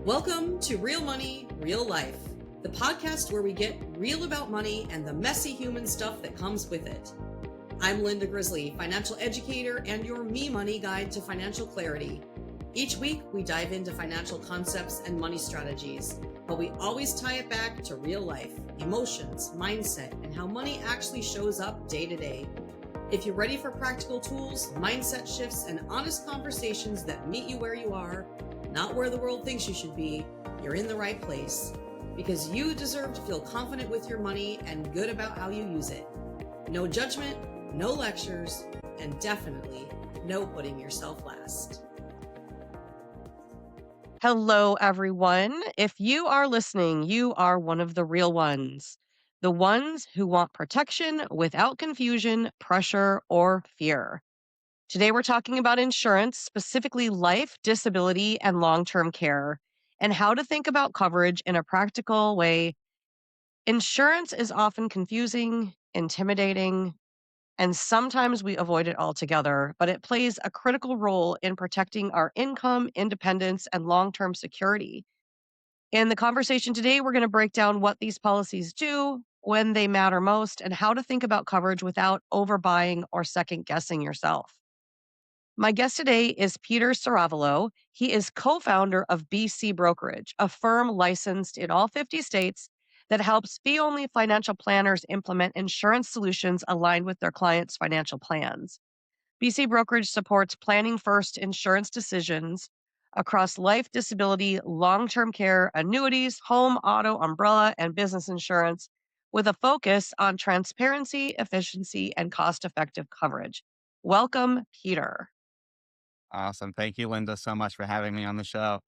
Welcome to Real Money, Real Life, the podcast where we get real about money and the messy human stuff that comes with it. I'm Linda Grizely, financial educator and your Me Money guide to financial clarity. Each week, we dive into financial concepts and money strategies, but we always tie it back to real life, emotions, mindset, and how money actually shows up day to day. If you're ready for practical tools, mindset shifts, and honest conversations that meet you where you are, not where the world thinks you should be, you're in the right place. Because you deserve to feel confident with your money and good about how you use it. No judgment, no lectures, and definitely no putting yourself last. Hello, everyone. If you are listening, you are one of the real ones. The ones who want protection without confusion, pressure, or fear. Today, we're talking about insurance, specifically life, disability, and long-term care, and how to think about coverage in a practical way. Insurance is often confusing, intimidating, and sometimes we avoid it altogether, but it plays a critical role in protecting our income, independence, and long-term security. In the conversation today, we're going to break down what these policies do, when they matter most, and how to think about coverage without overbuying or second guessing yourself. My guest today is Peter Ciravolo. He is co-founder of BC Brokerage, a firm licensed in all 50 states that helps fee-only financial planners implement insurance solutions aligned with their clients' financial plans. BC Brokerage supports planning first insurance decisions across life, disability, long-term care, annuities, home, auto, umbrella, and business insurance with a focus on transparency, efficiency, and cost-effective coverage. Welcome, Peter. Awesome. Thank you, Linda, so much for having me on the show.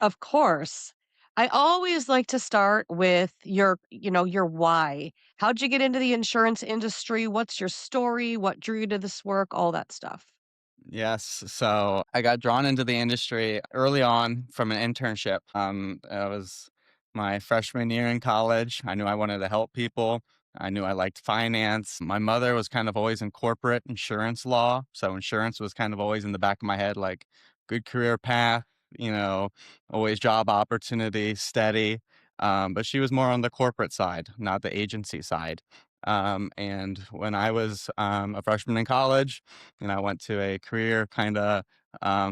Of course. I always like to start with your why. How'd you get into the insurance industry? What's your story? What drew you to this work? All that stuff. Yes. So I got drawn into the industry early on from an internship. It was my freshman year in college. I knew I wanted to help people. I knew I liked finance. My mother was kind of always in corporate insurance law. So insurance was kind of always in the back of my head, like good career path, always job opportunity, steady. But she was more on the corporate side, not the agency side. And when I was a freshman in college, I went to a career kind of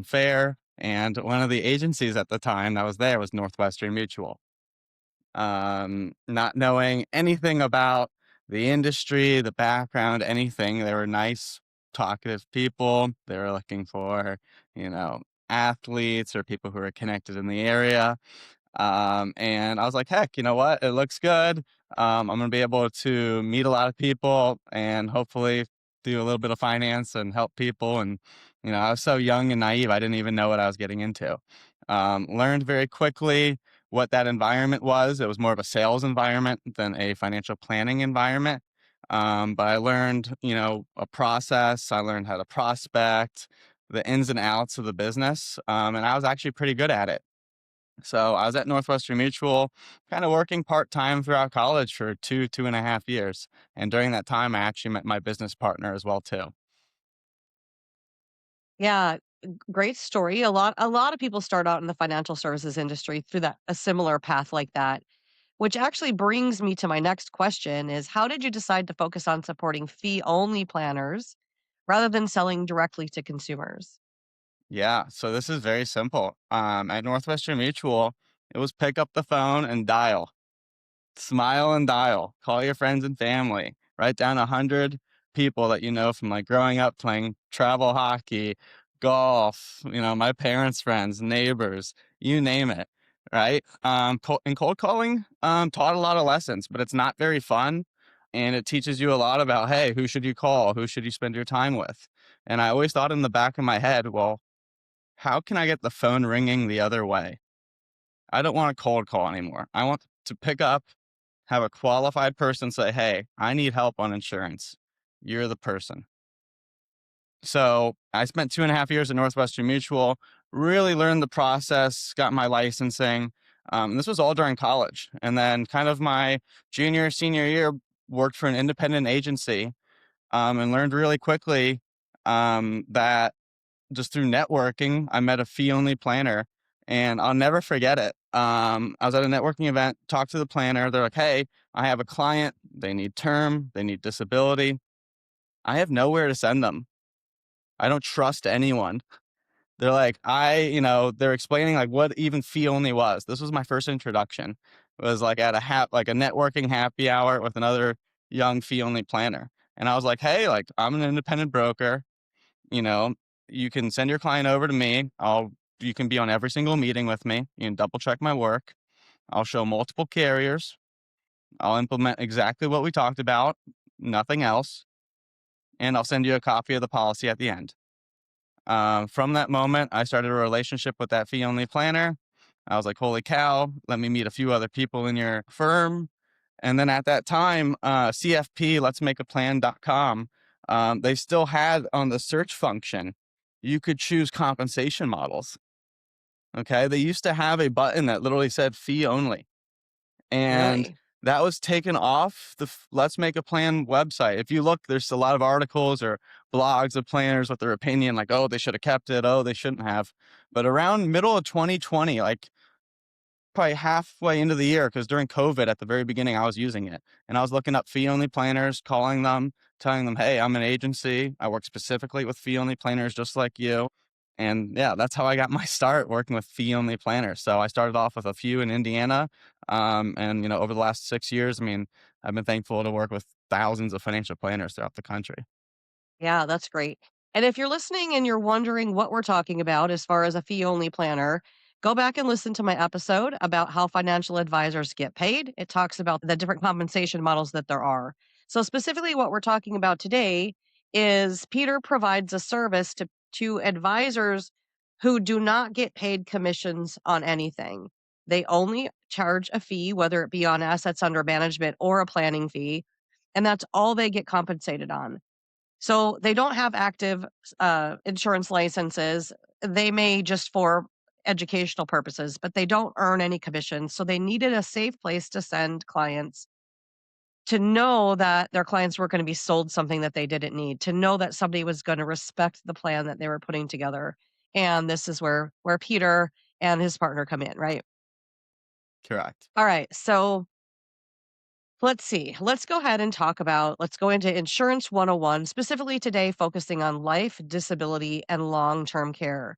fair, and one of the agencies at the time that was there was Northwestern Mutual. Not knowing anything about the industry, the background, anything, they were nice, talkative people. They were looking for, you know, athletes or people who were connected in the area. And I was like, heck, you know what? It looks good. I'm going to be able to meet a lot of people and hopefully do a little bit of finance and help people. And, I was so young and naive. I didn't even know what I was getting into. Learned very quickly what that environment was. It was more of a sales environment than a financial planning environment. But I learned, a process. I learned how to prospect, the ins and outs of the business. And I was actually pretty good at it. So I was at Northwestern Mutual, kind of working part-time throughout college for 2.5 years. And during that time, I actually met my business partner as well, too. Yeah, great story. A lot of people start out in the financial services industry through a similar path like that, which actually brings me to my next question is how did you decide to focus on supporting fee-only planners rather than selling directly to consumers? Yeah, so this is very simple. At Northwestern Mutual, it was pick up the phone and dial. Smile and dial. Call your friends and family. Write down 100 people that you know from like growing up playing travel hockey, golf, my parents' friends, neighbors, you name it, right? And cold calling taught a lot of lessons, but it's not very fun. And it teaches you a lot about, hey, who should you call? Who should you spend your time with? And I always thought in the back of my head, well, how can I get the phone ringing the other way? I don't want a cold call anymore. I want to pick up, have a qualified person say, hey, I need help on insurance. You're the person. So I spent 2.5 years at Northwestern Mutual, really learned the process, got my licensing. And this was all during college. And then kind of my junior, senior year, worked for an independent agency and learned really quickly that just through networking, I met a fee-only planner And I'll never forget it. I was at a networking event, talked to the planner. They're like, hey, I have a client. They need term, they need disability. I have nowhere to send them. I don't trust anyone. They're like, they're explaining like what even fee only was. This was my first introduction. It was like at like a networking happy hour with another young fee only planner. And I was like, hey, like I'm an independent broker. You know, you can send your client over to me. You can be on every single meeting with me. You can double check my work. I'll show multiple carriers. I'll implement exactly what we talked about, nothing else. And I'll send you a copy of the policy at the end. From that moment, I started a relationship with that fee only planner. I was like, holy cow, let me meet a few other people in your firm. And then at that time, CFP, let's make a plan.com, they still had on the search function, you could choose compensation models. Okay. They used to have a button that literally said fee only. And Really? that was taken off the Let's Make a Plan website. If you look, there's a lot of articles or blogs of planners with their opinion, like, oh, they should have kept it. Oh, they shouldn't have. But around middle of 2020, like probably halfway into the year, because during COVID at the very beginning, I was using it. And I was looking up fee only planners, calling them, telling them, hey, I'm an agency. I work specifically with fee only planners just like you. And yeah, that's how I got my start working with fee only planners. So I started off with a few in Indiana. And, over the last 6 years, I mean, I've been thankful to work with thousands of financial planners throughout the country. Yeah, that's great. And if you're listening and you're wondering what we're talking about as far as a fee only planner, go back and listen to my episode about how financial advisors get paid. It talks about the different compensation models that there are. So, specifically, what we're talking about today is Peter provides a service to advisors who do not get paid commissions on anything. They only charge a fee, whether it be on assets under management or a planning fee, and that's all they get compensated on. So they don't have active insurance licenses. They may just for educational purposes, but they don't earn any commissions. So they needed a safe place to send clients to know that their clients were going to be sold something that they didn't need, to know that somebody was going to respect the plan that they were putting together. And this is where Peter and his partner come in, right? Correct. All right. So let's see. Let's go ahead and let's go into Insurance 101, specifically today, focusing on life, disability, and long term care.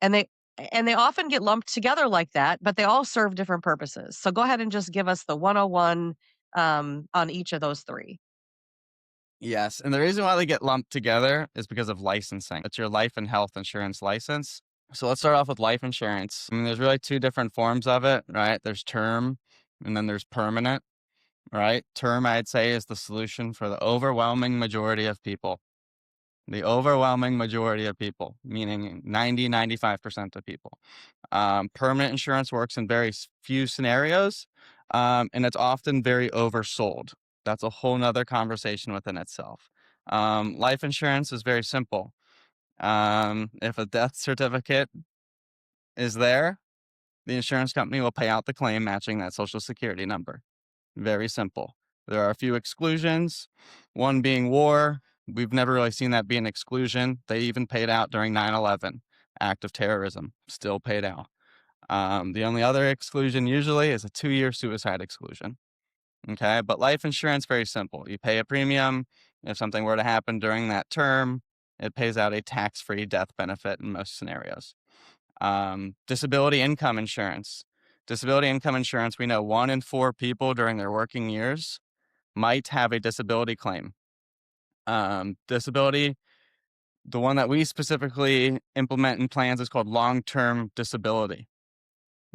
And they often get lumped together like that, but they all serve different purposes. So go ahead and just give us the 101 on each of those three. Yes. And the reason why they get lumped together is because of licensing. It's your life and health insurance license. So let's start off with life insurance. I mean, there's really two different forms of it, right? There's term and then there's permanent, right? Term, I'd say, is the solution for the overwhelming majority of people. The overwhelming majority of people, meaning 95% of people. Permanent insurance works in very few scenarios, and it's often very oversold. That's a whole nother conversation within itself. Life insurance is very simple. If a death certificate is there, the insurance company will pay out the claim matching that social security number. Very simple. There are a few exclusions, one being war. We've never really seen that be an exclusion. They even paid out during 9/11, act of terrorism, still paid out. The only other exclusion usually is a 2-year suicide exclusion. Okay, but life insurance, very simple. You pay a premium. If something were to happen during that term, it pays out a tax-free death benefit in most scenarios. Disability income insurance. Disability income insurance, we know 1 in 4 people during their working years might have a disability claim. Disability, the one that we specifically implement in plans is called long-term disability.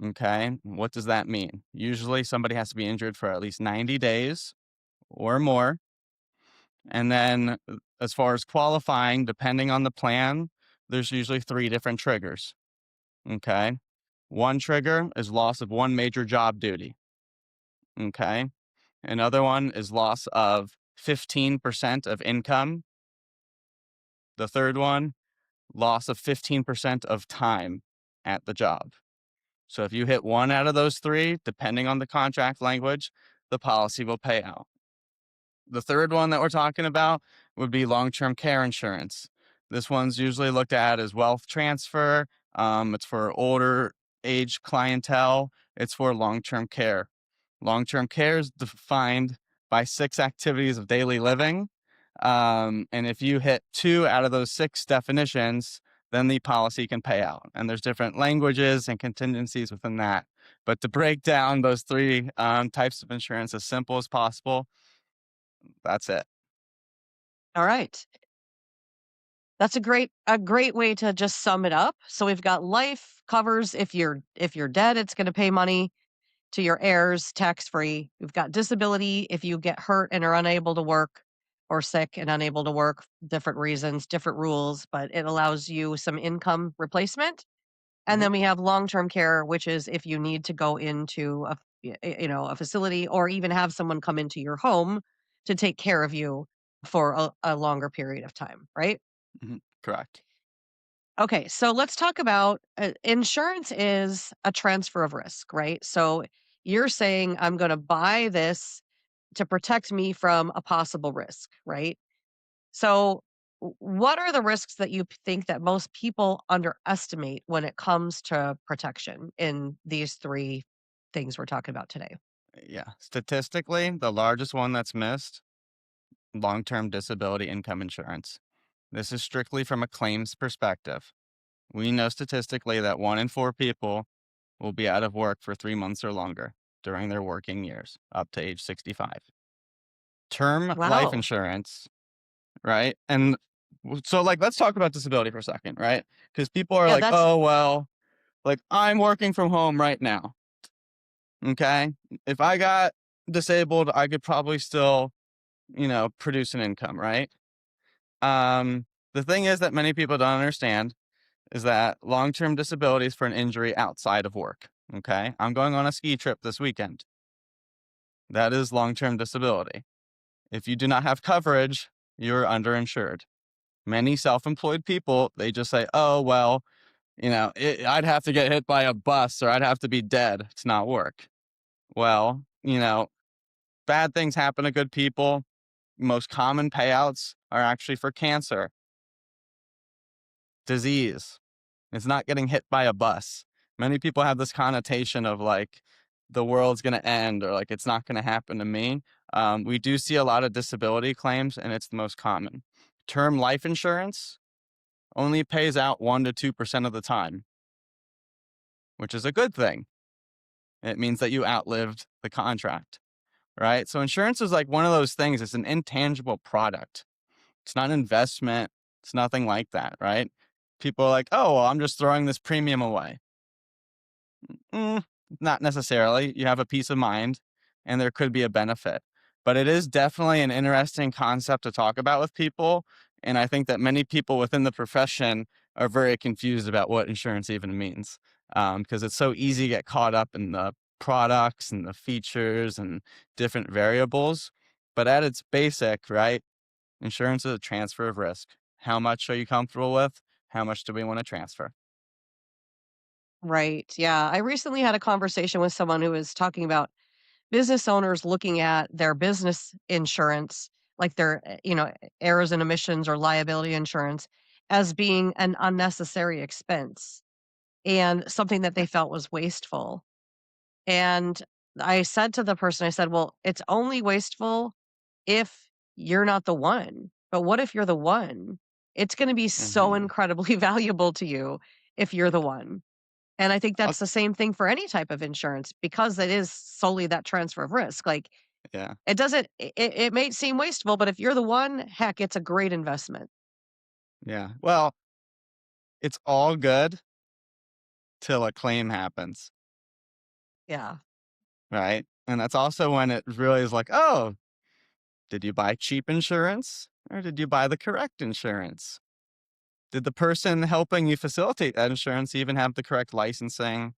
Okay, what does that mean? Usually somebody has to be injured for at least 90 days or more. And then as far as qualifying, depending on the plan, there's usually 3 different triggers. Okay. One trigger is loss of one major job duty. Okay. Another one is loss of 15% of income. The third one, loss of 15% of time at the job. So if you hit one out of those 3, depending on the contract language, the policy will pay out. The third one that we're talking about would be long-term care insurance. This one's usually looked at as wealth transfer. It's for older age clientele, it's for long-term care. Long-term care is defined by 6 activities of daily living. And if you hit 2 out of those 6 definitions, then the policy can pay out. And there's different languages and contingencies within that. But to break down those 3 types of insurance as simple as possible, that's it. All right. That's a great way to just sum it up. So we've got life covers if you're dead, it's going to pay money to your heirs tax free. We've got disability if you get hurt and are unable to work or sick and unable to work, different reasons, different rules, but it allows you some income replacement. And Mhm, then we have long-term care, which is if you need to go into a facility or even have someone come into your home to take care of you for a longer period of time, right? correct. Okay, so let's talk about insurance is a transfer of risk, right? So you're saying I'm going to buy this to protect me from a possible risk, right? So what are the risks that you think that most people underestimate when it comes to protection in these three things we're talking about today? Yeah. Statistically, the largest one that's missed, long-term disability income insurance. This is strictly from a claims perspective. We know statistically that 1 in 4 people will be out of work for 3 months or longer during their working years, up to age 65. Term life Wow. insurance, right? And so, like, let's talk about disability for a second, right? Because people are Yeah, like, that's oh, well, like, I'm working from home right now. Okay. If I got disabled, I could probably still, produce an income, right? Um, the thing is that many people don't understand is that long-term disability is for an injury outside of work. Okay. I'm going on a ski trip this weekend. That is long-term disability. If you do not have coverage, you're underinsured. Many self-employed people, they just say, oh, well, I'd have to get hit by a bus or I'd have to be dead to not work. Well, bad things happen to good people. Most common payouts are actually for cancer, disease. It's not getting hit by a bus. Many people have this connotation of like the world's going to end or like it's not going to happen to me. We do see a lot of disability claims, and it's the most common. Term life insurance only pays out 1 to 2% of the time, which is a good thing. It means that you outlived the contract, right? So insurance is like one of those things. It's an intangible product. It's not an investment. It's nothing like that, right? People are like, oh, well, I'm just throwing this premium away. Mm, not necessarily. You have a peace of mind and there could be a benefit. But it is definitely an interesting concept to talk about with people. And I think that many people within the profession are very confused about what insurance even means, because it's so easy to get caught up in the products and the features and different variables. But at its basic, right, insurance is a transfer of risk. How much are you comfortable with? How much do we want to transfer? right. Yeah. I recently had a conversation with someone who was talking about business owners looking at their business insurance, like their, errors and emissions or liability insurance, as being an unnecessary expense and something that they felt was wasteful. And I said to the person, I said, well, it's only wasteful if you're not the one. But what if you're the one? It's going to be so Hmm. incredibly valuable to you if you're the one. And I think I'll, that's the same thing for any type of insurance because it is solely that transfer of risk. Like yeah. it doesn't, it may seem wasteful, but if you're the one, heck, it's a great investment. Yeah. Well, it's all good till a claim happens, Yeah. right? And that's also when it really is like, oh, did you buy cheap insurance or did you buy the correct insurance? Did the person helping you facilitate that insurance even have the correct licensing,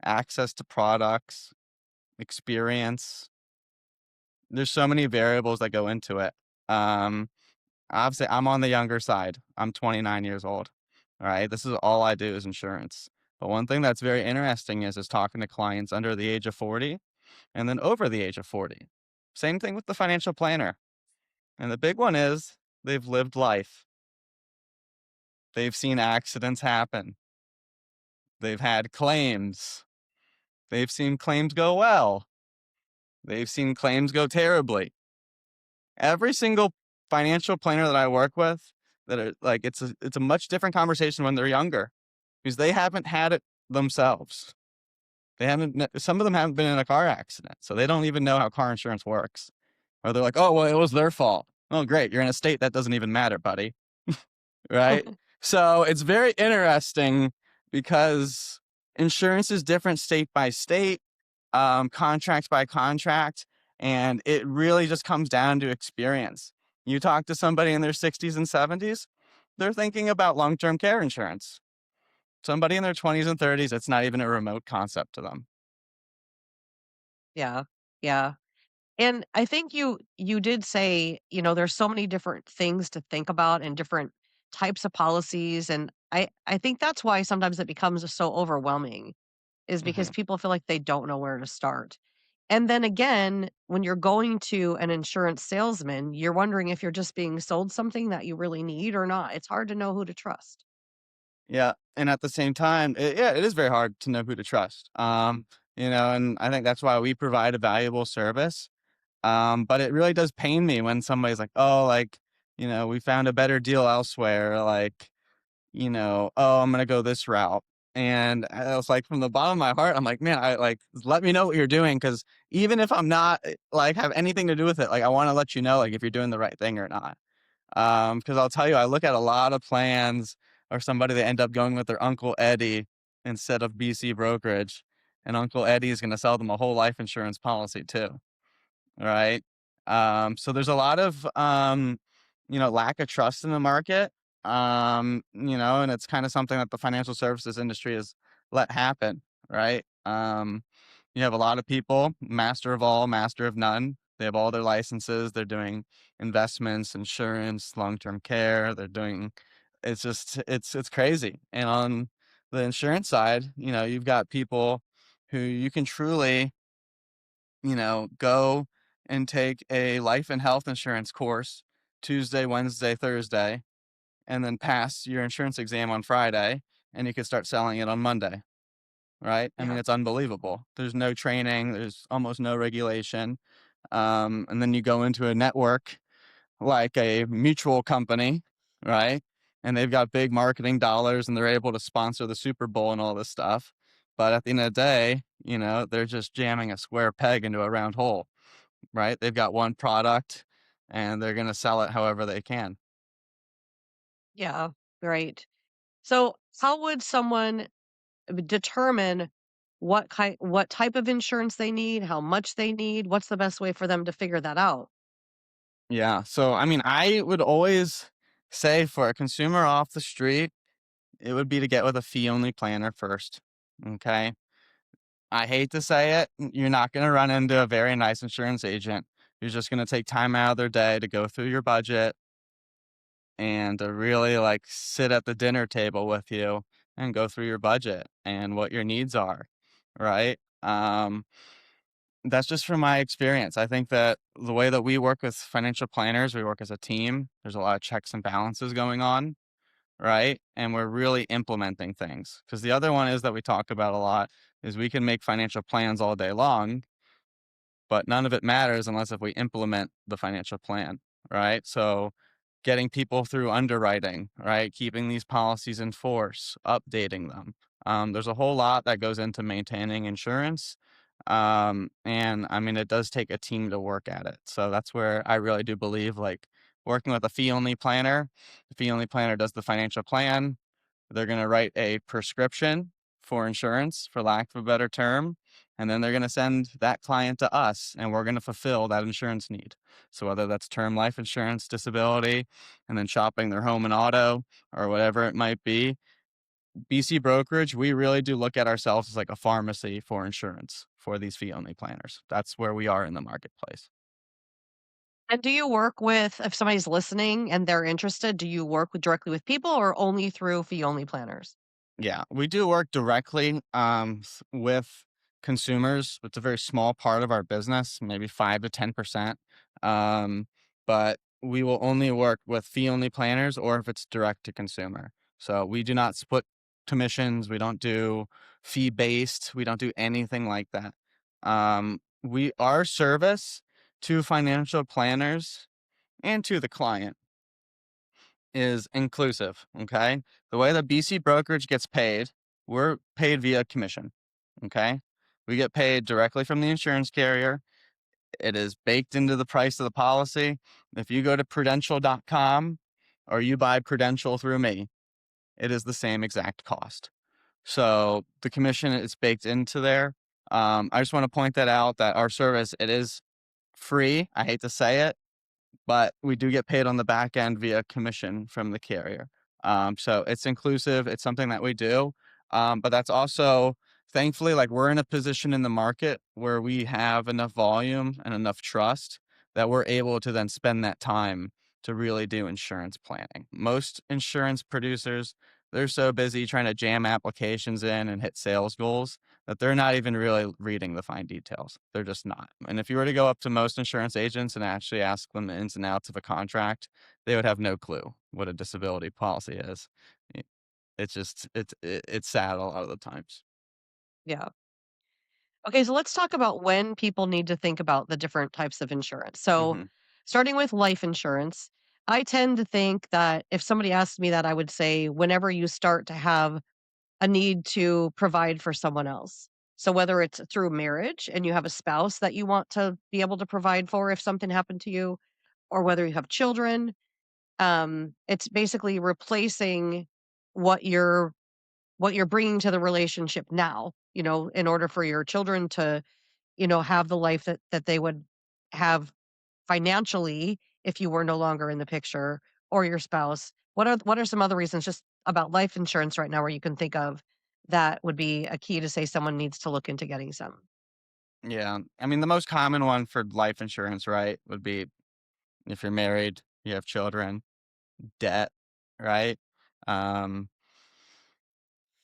access to products, experience? There's so many variables that go into it. Um, Obviously, I'm on the younger side. I'm 29 years old. All right. This is all I do is insurance. But one thing that's very interesting is talking to clients under the age of 40 and then over the age of 40. Same thing with the financial planner. And the big one is they've lived life. They've seen accidents happen. They've had claims. They've seen claims go well. They've seen claims go terribly. Every single financial planner that I work with, that are like, it's a much different conversation when they're younger, because they haven't had it themselves. Some of them haven't been in a car accident, so they don't even know how car insurance works. Or they're like, oh, well, it was their fault. Oh, great. You're in a state that doesn't even matter, buddy. Right? So it's very interesting because insurance is different state by state, contract by contract, and it really just comes down to experience. You talk to somebody in their 60s and 70s, they're thinking about long-term care insurance. Somebody in their 20s and 30s, it's not even a remote concept to them. Yeah. Yeah. And I think you did say, there's so many different things to think about and different types of policies, and I think that's why sometimes it becomes so overwhelming, is because Mhm. people feel like they don't know where to start. And then again, when you're going to an insurance salesman, you're wondering if you're just being sold something that you really need or not. It's hard to know who to trust. Yeah, and at the same time, it is very hard to know who to trust. And I think that's why we provide a valuable service. But it really does pain me when somebody's like, "Oh, like, we found a better deal elsewhere," like, "Oh, I'm gonna go this route." And I was like, from the bottom of my heart, I'm like, "Man, I like, let me know what you're doing, because even if I'm not like have anything to do with it, like, I want to let you know like if you're doing the right thing or not." Because I'll tell you, I look at a lot of plans or somebody that end up going with their Uncle Eddie instead of BC brokerage, and Uncle Eddie is going to sell them a whole life insurance policy too, right? So there's a lot of lack of trust in the market, and it's kind of something that the financial services industry has let happen, right? You have a lot of people, master of all, master of none. They have all their licenses. They're doing investments, insurance, long-term care. They're doing, it's just, it's crazy. And on the insurance side, you've got people who you can truly, go and take a life and health insurance course Tuesday, Wednesday, Thursday, and then pass your insurance exam on Friday, and you can start selling it on Monday, right? I mean, Yeah. it's unbelievable. There's no training, there's almost no regulation. And then you go into a network like a mutual company, right? And they've got big marketing dollars and they're able to sponsor the Super Bowl and all this stuff. But at the end of the day, they're just jamming a square peg into a round hole, right? They've got one product and they're going to sell it however they can. Yeah. Right. So, how would someone determine what type of insurance they need, how much they need? What's the best way for them to figure that out? Yeah. So, I mean, I would always say for a consumer off the street, it would be to get with a fee only planner first. Okay. I hate to say it, you're not going to run into a very nice insurance agent. You're just going to take time out of their day to go through your budget and to really like sit at the dinner table with you and go through your budget and what your needs are, right? That's just from my experience. I think that the way that we work with financial planners, we work as a team. There's a lot of checks and balances going on, right? And we're really implementing things. Because the other one is that we talk about a lot is we can make financial plans all day long, but none of it matters unless if we implement the financial plan, right? So getting people through underwriting, right? Keeping these policies in force, updating them. There's a whole lot that goes into maintaining insurance. And I mean, it does take a team to work at it. So that's where I really do believe like working with a fee only planner. The fee only planner does the financial plan. They're going to write a prescription for insurance, for lack of a better term. And then they're going to send that client to us and we're going to fulfill that insurance need. So whether that's term life insurance, disability, and then shopping their home and auto or whatever it might be, BC brokerage, we really do look at ourselves as like a pharmacy for insurance for these fee only planners. That's where we are in the marketplace. And do you work with, if somebody's listening and they're interested, do you work directly with people or only through fee only planners? Yeah, we do work directly with consumers. It's a very small part of our business, maybe 5 to 10%. Um, but we will only work with fee only planners or if it's direct to consumer. So we do not split commissions. We don't do fee-based. We don't do anything like that. Our service to financial planners and to the client is inclusive, okay? The way the BC brokerage gets paid, we're paid via commission, okay? We get paid directly from the insurance carrier. It is baked into the price of the policy. If you go to prudential.com or you buy Prudential through me, it is the same exact cost. So the commission is baked into there. I just want to point that out, that our service, it is free. I hate to say it, but we do get paid on the back end via commission from the carrier. So it's inclusive. It's something that we do. But that's also, thankfully, like, we're in a position in the market where we have enough volume and enough trust that we're able to then spend that time to really do insurance planning. Most insurance producers, they're so busy trying to jam applications in and hit sales goals that they're not even really reading the fine details. They're just not. And if you were to go up to most insurance agents and actually ask them the ins and outs of a contract, they would have no clue what a disability policy is. I- It's just it's sad a lot of the times. Yeah. Okay, so let's talk about when people need to think about the different types of insurance. So, Hmm. starting with life insurance, I tend to think that if somebody asked me that, I would say whenever you start to have a need to provide for someone else. So, whether it's through marriage and you have a spouse that you want to be able to provide for if something happened to you, or whether you have children, it's basically replacing what you're bringing to the relationship now, in order for your children to have the life that they would have financially if you were no longer in the picture, or your spouse. What are some other reasons just about life insurance right now where you can think of that would be a key to say someone needs to look into getting some? Yeah, I mean, the most common one for life insurance, right, would be if you're married, you have children, debt, right? Um,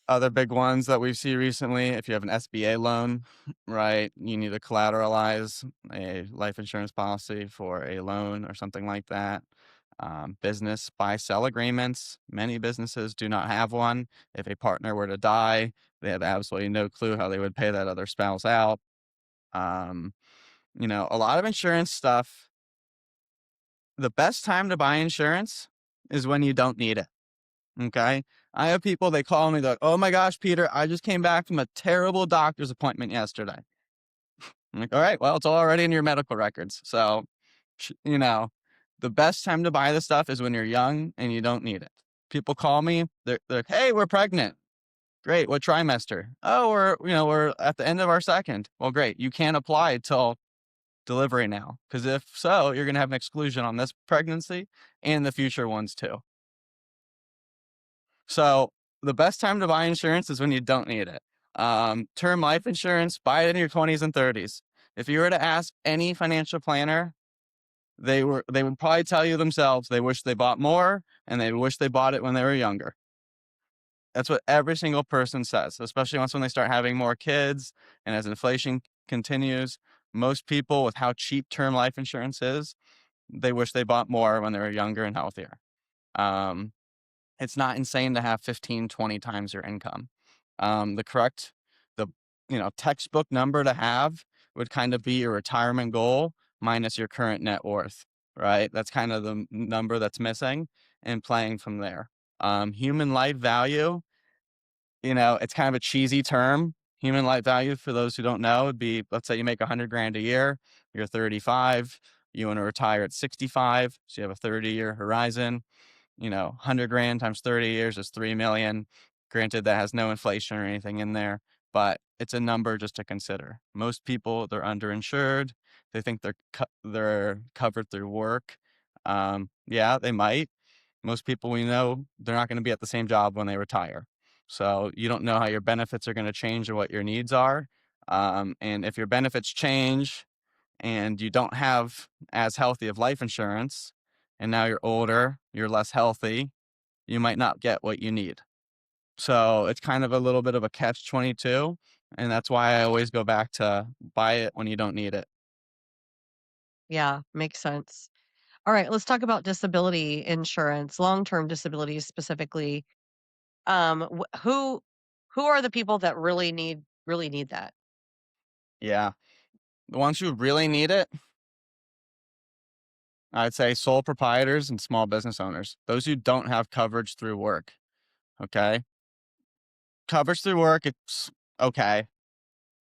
Other big ones that we see recently, if you have an SBA loan, right, you need to collateralize a life insurance policy for a loan or something like that. Business buy-sell agreements. Many businesses do not have one. If a partner were to die, they have absolutely no clue how they would pay that other spouse out. Um, a lot of insurance stuff, the best time to buy insurance is when you don't need it. Okay. I have people, they call me, they're like, oh my gosh, Peter, I just came back from a terrible doctor's appointment yesterday. I'm like, all right, well, it's already in your medical records. So, you know, the best time to buy this stuff is when you're young and you don't need it. People call me, they're like, hey, we're pregnant. Great. What trimester? Oh, we're at the end of our second. Well, great. You can't apply till delivery now. Because if so, you're going to have an exclusion on this pregnancy and the future ones too. So the best time to buy insurance is when you don't need it. Term life insurance, buy it in your 20s and 30s. If you were to ask any financial planner, they would probably tell you themselves they wish they bought more and they wish they bought it when they were younger. That's what every single person says, especially once when they start having more kids and as inflation continues. Most people, with how cheap term life insurance is, they wish they bought more when they were younger and healthier. Um, it's not insane to have 15, 20 times your income. The correct, the textbook number to have would kind of be your retirement goal minus your current net worth, right? That's kind of the number that's missing, and playing from there. Human life value, it's kind of a cheesy term. Human life value, for those who don't know, would be, let's say you make 100 grand a year, you're 35, you want to retire at 65, so you have a 30-year horizon. 100 grand times 30 years is 3 million. Granted, that has no inflation or anything in there, but it's a number just to consider. Most people, they're underinsured. They think they're covered through work. Yeah, they might. Most people we know, they're not going to be at the same job when they retire. So you don't know how your benefits are going to change or what your needs are. And if your benefits change and you don't have as healthy of life insurance, and now you're older, you're less healthy, you might not get what you need. So it's kind of a little bit of a catch 22. And that's why I always go back to buy it when you don't need it. Yeah, makes sense. All right, let's talk about disability insurance, long-term disability specifically. Who are the people that really need that? Yeah. The ones who really need it, I'd say sole proprietors and small business owners. Those who don't have coverage through work. Okay. Coverage through work, it's okay.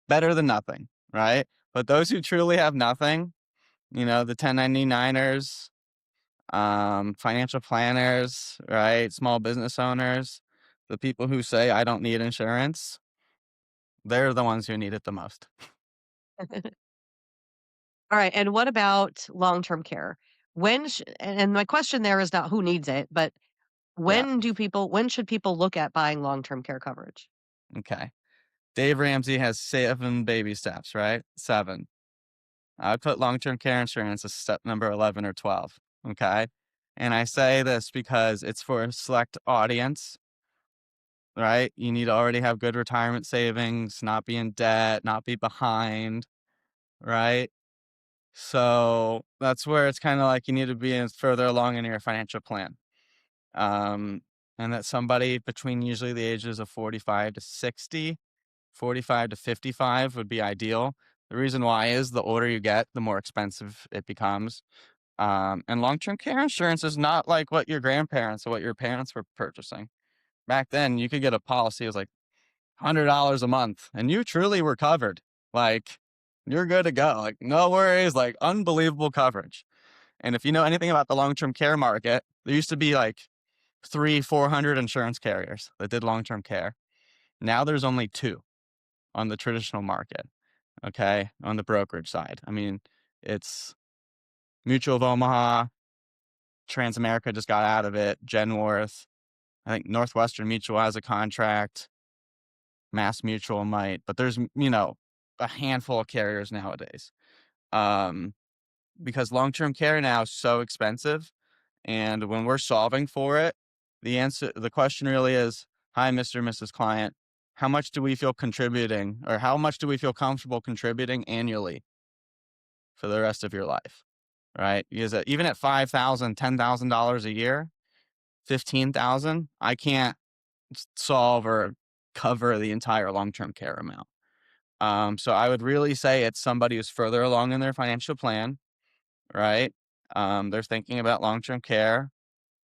Better than nothing, right? But those who truly have nothing, the 1099ers, financial planners, right? Small business owners, the people who say, I don't need insurance, they're the ones who need it the most. All right, and what about long-term care? And my question there is not who needs it, but Yeah. when should people look at buying long-term care coverage? Okay. Dave Ramsey has 7 baby steps, right? 7. I would put long-term care insurance as step number 11 or 12. Okay. And I say this because it's for a select audience, right? You need to already have good retirement savings, not be in debt, not be behind, right? So that's where it's kind of like you need to be further along in your financial plan. Um, and that somebody between usually the ages of 45 to 60, 45 to 55 would be ideal. The reason why is the older you get, the more expensive it becomes. And long-term care insurance is not like what your grandparents or what your parents were purchasing. Back then, you could get a policy that was like $100 a month and you truly were covered. Like, you're good to go. Like, no worries, like unbelievable coverage. And if you know anything about the long-term care market, there used to be like 400 insurance carriers that did long-term care. Now there's only 2 on the traditional market. Okay. On the brokerage side. I mean, it's Mutual of Omaha, Transamerica just got out of it, Genworth. I think Northwestern Mutual has a contract. Mass Mutual might, but there's, a handful of carriers nowadays. Um, because long-term care now is so expensive. And when we're solving for it, the question really is, hi, Mr. and Mrs. Client, how much do we feel contributing or how much do we feel comfortable contributing annually for the rest of your life? Right? Because even at $5,000, $10,000 a year, 15,000, I can't solve or cover the entire long-term care amount. So I would really say it's somebody who's further along in their financial plan, right? They're thinking about long-term care.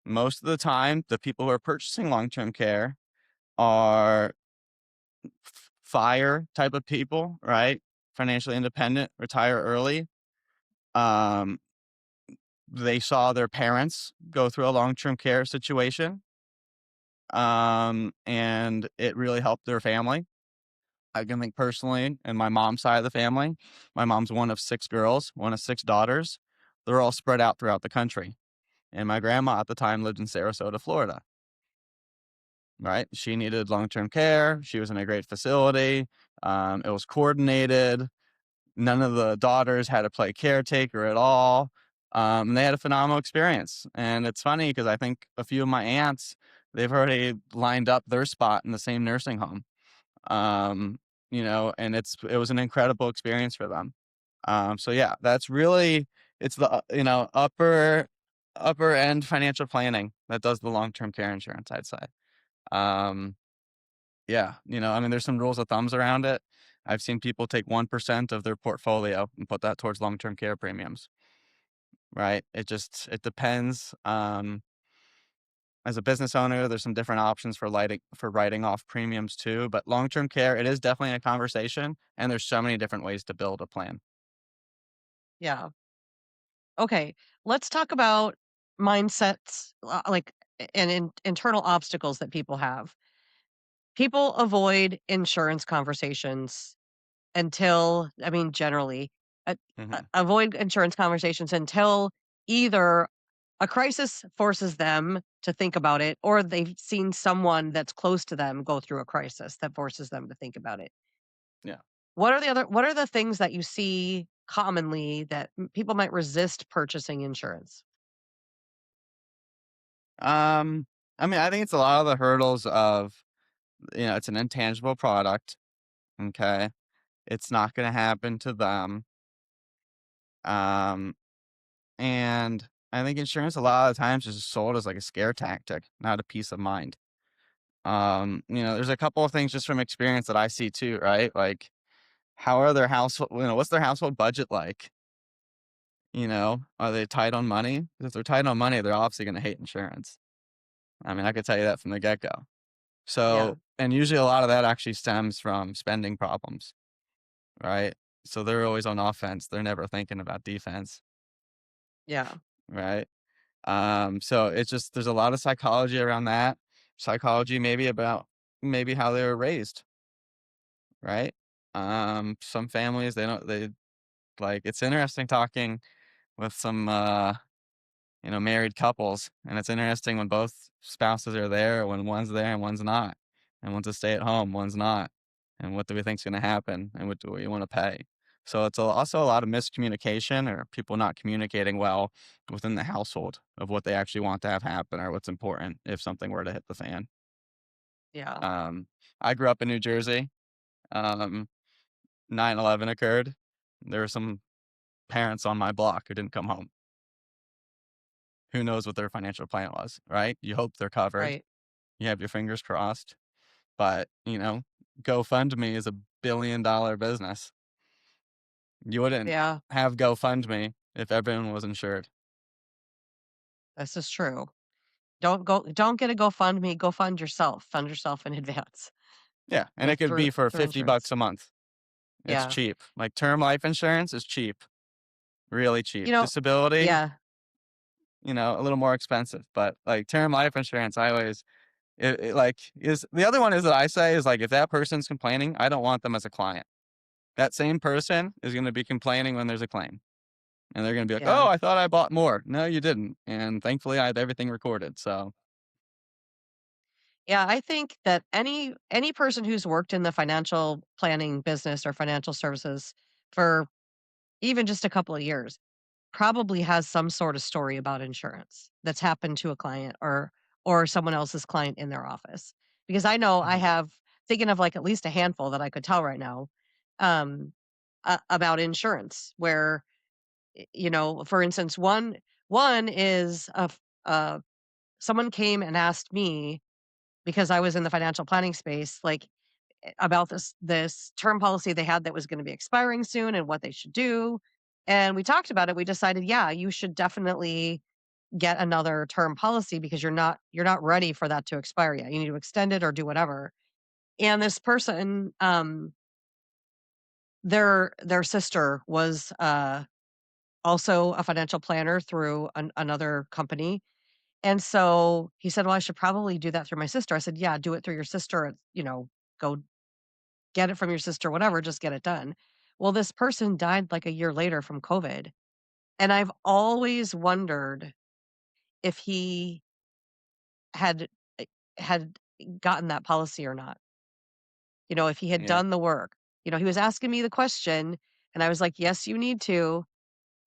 Most of the time, the people who are purchasing long-term care are fire type of people, right? Financially independent, retire early. Um, they saw their parents go through a long-term care situation, and it really helped their family. I can think personally, in my mom's side of the family, my mom's one of 6 girls, one of 6 daughters. They're all spread out throughout the country. And my grandma at the time lived in Sarasota, Florida, right? She needed long-term care. She was in a great facility. It was coordinated. None of the daughters had to play caretaker at all. They had a phenomenal experience. And it's funny because I think a few of my aunts, they've already lined up their spot in the same nursing home. Um, and it was an incredible experience for them. So yeah, that's really, it's the, upper end financial planning that does the long-term care insurance, I'd say. Um, yeah, I mean, there's some rules of thumbs around it. I've seen people take 1% of their portfolio and put that towards long-term care premiums, right? It depends. As a business owner, there's some different options for writing off premiums too, but long-term care, it is definitely a conversation, and there's so many different ways to build a plan. Yeah. Okay, let's talk about mindsets, and internal obstacles that people have. People avoid insurance conversations generally, Mhm. avoid insurance conversations until either a crisis forces them to think about it or they've seen someone that's close to them go through a crisis that forces them to think about it. Yeah. What are the things that you see commonly that people might resist purchasing insurance? Um, I mean, I think it's a lot of the hurdles of, it's an intangible product, okay? It's not gonna happen to them. Um, and I think insurance a lot of times is sold as like a scare tactic, not a peace of mind. There's a couple of things just from experience that I see too, right? Like, how are their household, what's their household budget like? Are they tight on money? 'Cause if they're tight on money, they're obviously going to hate insurance. I mean, I could tell you that from the get go. Yeah. So, and usually a lot of that actually stems from spending problems, right? So they're always on offense. They're never thinking about defense, Yeah. right? So it's just, there's a lot of psychology around that. Psychology maybe about maybe how they were raised, right? Some families, they like, it's interesting talking with some married couples, and it's interesting when both spouses are there, or when one's there and one's not, and one's a stay at home, one's not, and what do we think's going to happen, and what do we want to pay? So it's also a lot of miscommunication, or people not communicating well within the household of what they actually want to have happen, or what's important if something were to hit the fan. Yeah. Um, I grew up in New Jersey. Um, 9/11 occurred. There were some parents on my block who didn't come home. Who knows what their financial plan was, right? You hope they're covered. Right. You have your fingers crossed. But, GoFundMe is $1 billion business. You wouldn't Yeah. have GoFundMe if everyone was insured. This is true. Don't get a GoFundMe, go fund yourself. Fund yourself in advance Yeah, and it with could be for through $50 insurance. a month. It's Yeah. cheap. Like, term life insurance is cheap, really cheap. You know, Disability, yeah. a little more expensive, but, like, term life insurance, I always like, is the other one is that I say is, like, if that person's complaining, I don't want them as a client. That same person is gonna be complaining when there's a claim. And they're gonna be like, "Oh, Yeah. I thought I bought more." No, you didn't, and thankfully, I have everything recorded, so Yeah, I think that any person who's worked in the financial planning business or financial services for even just a couple of years probably has some sort of story about insurance that's happened to a client or someone else's client in their office. Because I know I Mhm. have thinking of like at least a handful that I could tell right now um about insurance where for instance one is someone came and asked me because I was in the financial planning space like about this term policy they had that was going to be expiring soon and what they should do. And we talked about it. We decided, yeah, you should definitely get another term policy because you're not ready for that to expire yet. You need to extend it or do whatever. And this person, their sister was also a financial planner through another company. And so he said, well, I should probably do that through my sister. I said, yeah, do it through your sister. Go get it from your sister, whatever, just get it done. Well, this person died like a year later from COVID. And I've always wondered if he had eh, had gotten that policy or not. If he had Yeah, done the work. He was asking me the question and I was like, "Yes, you need to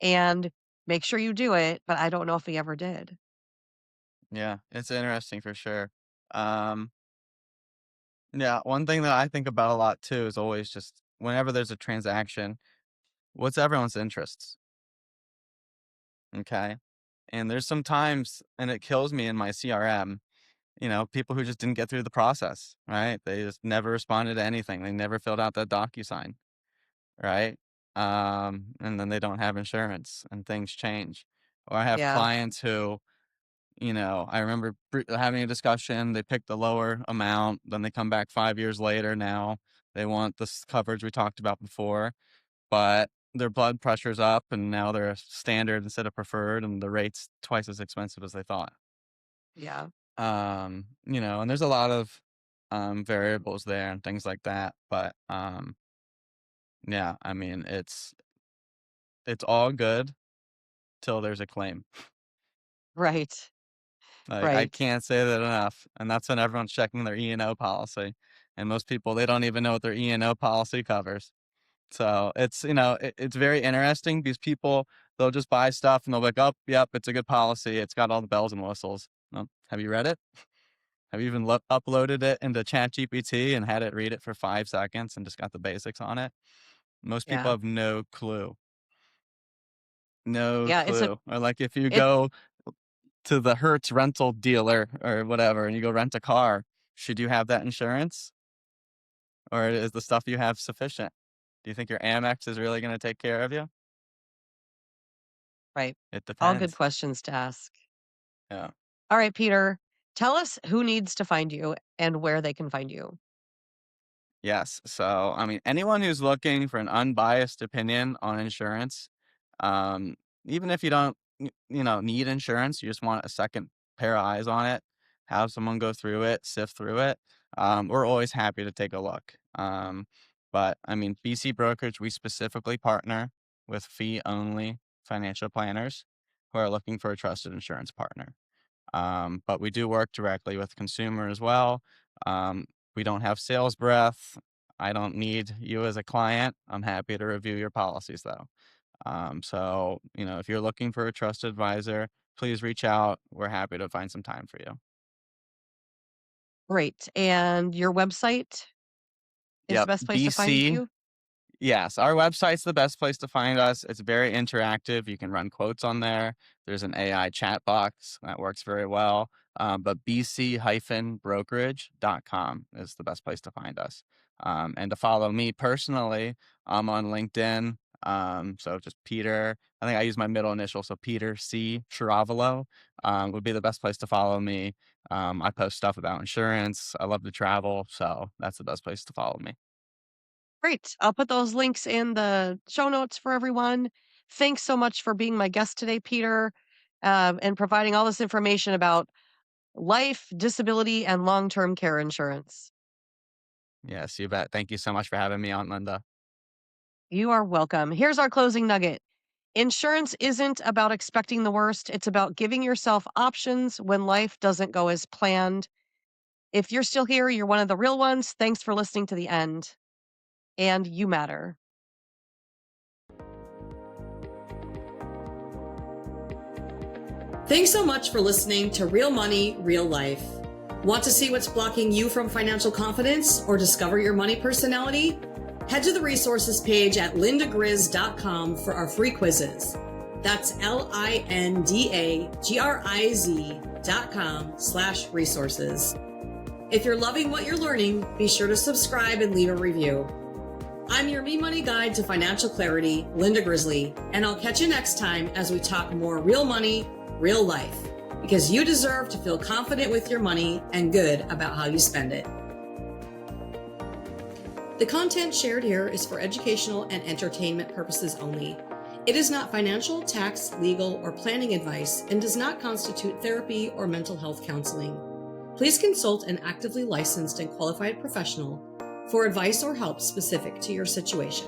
and make sure you do it," but I don't know if he ever did. yeah, it's interesting for sure. Um, yeah, one thing that I think about a lot too is always just whenever there's a transaction, what's everyone's interests, okay? And there's some times, and it kills me in my CRM, people who just didn't get through the process, right? They just never responded to anything. They never filled out that DocuSign. Right? And then they don't have insurance and things change. Or I have Yeah, clients who, I remember having a discussion, they picked the lower amount, then they come back 5 years later now. They want this coverage we talked about before, but their blood pressure's up and now they're a standard instead of preferred and the rate's twice as expensive as they thought. yeah, And there's a lot of variables there and things like that. But yeah, I mean it's all good till there's a claim. right, Like, I right. can't say that enough, and that's when everyone's checking their E&O policy, and most people, they don't even know what their E&O policy covers. So, it's very interesting because people, they'll just buy stuff and they'll be like, "Oh, yep, it's a good policy. It's got all the bells and whistles." Well, have you read it? Have you even uploaded it into ChatGPT and had it read it for 5 seconds and just got the basics on it? Most people Yeah. have no clue. No Yeah, clue. Or, like, if you it go to the Hertz rental dealer or whatever, and you go rent a car. Should you have that insurance? Or is the stuff you have sufficient? Do you think your Amex is really going to take care of you? Right. It All good depends. questions to ask. Yeah. All right, Peter, tell us who needs to find you and where they can find you. Yes. So, I mean, anyone who's looking for an unbiased opinion on insurance, um, even if you don't, need insurance, you just want a second pair of eyes on it, have someone go through it, sift through it. We're always happy to take a look. But I mean, BC Brokerage, we specifically partner with fee-only financial planners who are looking for a trusted insurance partner. But we do work directly with consumer as well. Um, we don't have sales breath. I don't need you as a client. I'm happy to review your policies though. So, if you're looking for a trusted advisor, please reach out. We're happy to find some time for you. Great. And your website is the Yep. best place to find BC. you? Yes, our website's the best place to find us. It's very interactive. You can run quotes on there. There's an AI chat box that works very well. But bc-brokerage.com is the best place to find us. And to follow me personally, I'm on LinkedIn. So just Peter, I think I use my middle initial, so Peter C. Ciravolo would be the best place to follow me. I post stuff about insurance. I love to travel, so that's the best place to follow me. Great. I'll put those links in the show notes for everyone. Thanks so much for being my guest today, Peter, and providing all this information about life, disability, and long term care insurance. Yes, you bet. Thank you so much for having me on, Linda. You are welcome. Here's our closing nugget. Insurance isn't about expecting the worst, it's about giving yourself options when life doesn't go as planned. If you're still here, you're one of the real ones. Thanks for listening to the end. And you matter. Thanks so much for listening to Real Money, Real Life. Want to see what's blocking you from financial confidence or discover your money personality? Head to the resources page at lindagriz.com for our free quizzes. That's LINDAGRIZ.com/resources. If you're loving what you're learning, be sure to subscribe and leave a review. I'm your Me Money guide to financial clarity, Linda Grizely, and I'll catch you next time as we talk more real money, real life, because you deserve to feel confident with your money and good about how you spend it. The content shared here is for educational and entertainment purposes only. It is not financial, tax, legal, or planning advice and does not constitute therapy or mental health counseling. Please consult an actively licensed and qualified professional for advice or help specific to your situation.